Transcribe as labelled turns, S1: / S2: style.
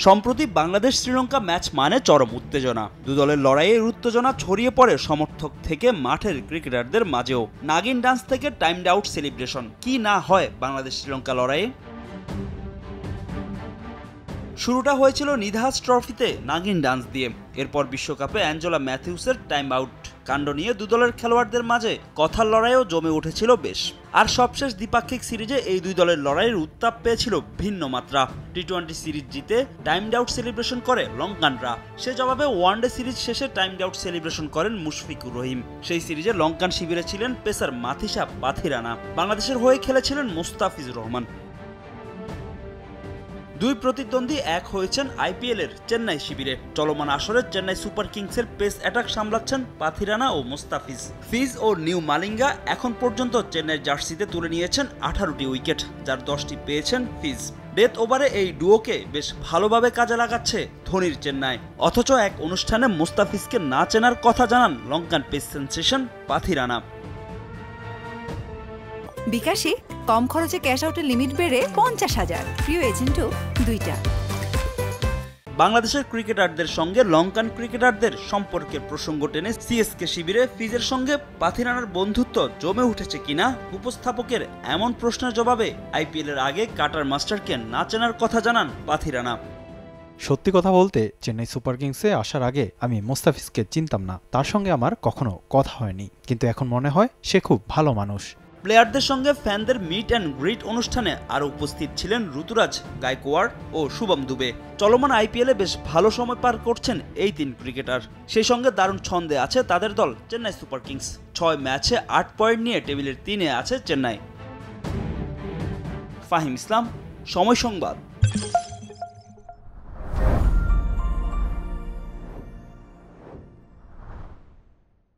S1: সম্প্রতি বাংলাদেশ শ্রীলঙ্কা ম্যাচ মানে চরম উত্তেজনা। দু দলের লড়াইয়ের উত্তেজনা ছড়িয়ে পড়ে সমর্থক থেকে মাঠের ক্রিকেটারদের মাঝেও। নাগিন ডান্স থেকে টাইমড আউট সেলিব্রেশন, কি না হয় বাংলাদেশ শ্রীলঙ্কা লড়াইয়ে। শুরুটা হয়েছিল নিধাস ট্রফিতে নাগিন ডান্স দিয়ে, এরপর বিশ্বকাপে অ্যাঞ্জেলা ম্যাথিউসের টাইম আউট কাণ্ড নিয়ে দু দলের খেলোয়াড়দের মাঝে কথার লড়াইও জমে উঠেছিল বেশ। আর সবশেষ দ্বিপাক্ষিক সিরিজে এই দুই দলের লড়াইয়ের উত্তাপ পেয়েছিল ভিন্ন মাত্রা। টি-20 সিরিজ জিতে টাইমড আউট সেলিব্রেশন করে লঙ্কানরা, সে জবাবে ওয়ানডে সিরিজ শেষে টাইমড আউট সেলিব্রেশন করেন মুশফিকুর রহিম। সেই সিরিজে লঙ্কান শিবিরে ছিলেন পেসার মাথিসা পাথিরানা, বাংলাদেশের হয়ে খেলেছিলেন মুস্তাফিজুর রহমান। দুই প্রতিদ্বন্দ্বী এক হয়েছেন আইপিএলের চেন্নাই শিবিরে। চলমান আসরে চেন্নাই সুপার কিংসের পেস অ্যাটাক সামলাচ্ছেন পাথিরানা ও মুস্তাফিজ। ফিজ ও নিউ মালিঙ্গা এখন পর্যন্ত চেন্নাইয়ের জার্সিতে তুলে নিয়েছেন 18টি উইকেট, যার 10টি পেয়েছেন ফিজ। ডেথ ওভারে এই ডুয়োকে বেশ ভালোভাবে কাজে লাগাচ্ছে ধোনির চেন্নাই। অথচ এক অনুষ্ঠানে মুস্তাফিজকে না চেনার কথা জানান লঙ্কান পেস সেনসেশন পাথিরানা।
S2: বিকাশে কম খরচে ক্যাশ আউটের লিমিট বেড়ে 50,000, প্রিয় এজেন্টও 2টা।
S1: বাংলাদেশের ক্রিকেটারদের সঙ্গে লঙ্কান ক্রিকেটারদের সম্পর্কের প্রসঙ্গ টেনে সিএসকে শিবিরে ফিজের সঙ্গে পাথিরানার বন্ধুত্ব জমে উঠেছে কিনা উপস্থাপকের এমন প্রশ্নের জবাবে আইপিএলের আগে কাটার মাস্টারকে না চেনার কথা জানান পাথিরানা।
S3: সত্যি কথা বলতে, চেন্নাই সুপার কিংসে আসার আগে আমি মুস্তাফিজকে চিনতাম না, তার সঙ্গে আমার কখনো কথা হয়নি, কিন্তু এখন মনে হয় সে খুব ভালো মানুষ।
S1: প্লেয়ারদের সঙ্গে ফ্যানদের মিট অ্যান্ড গ্রিট অনুষ্ঠানে আরও উপস্থিত ছিলেন ঋতুরাজ গায়কোয়াড় ও শুভম দুবে। চলমান আইপিএলে বেশ ভালো সময় পার করছেন এই তিন ক্রিকেটার। সেই সঙ্গে দারুণ ছন্দে আছে তাদের দল চেন্নাই সুপার কিংস। 6 ম্যাচে 8 পয়েন্ট নিয়ে টেবিলের 3-এ আছে চেন্নাই। ফাহিম ইসলাম, সময় সংবাদ।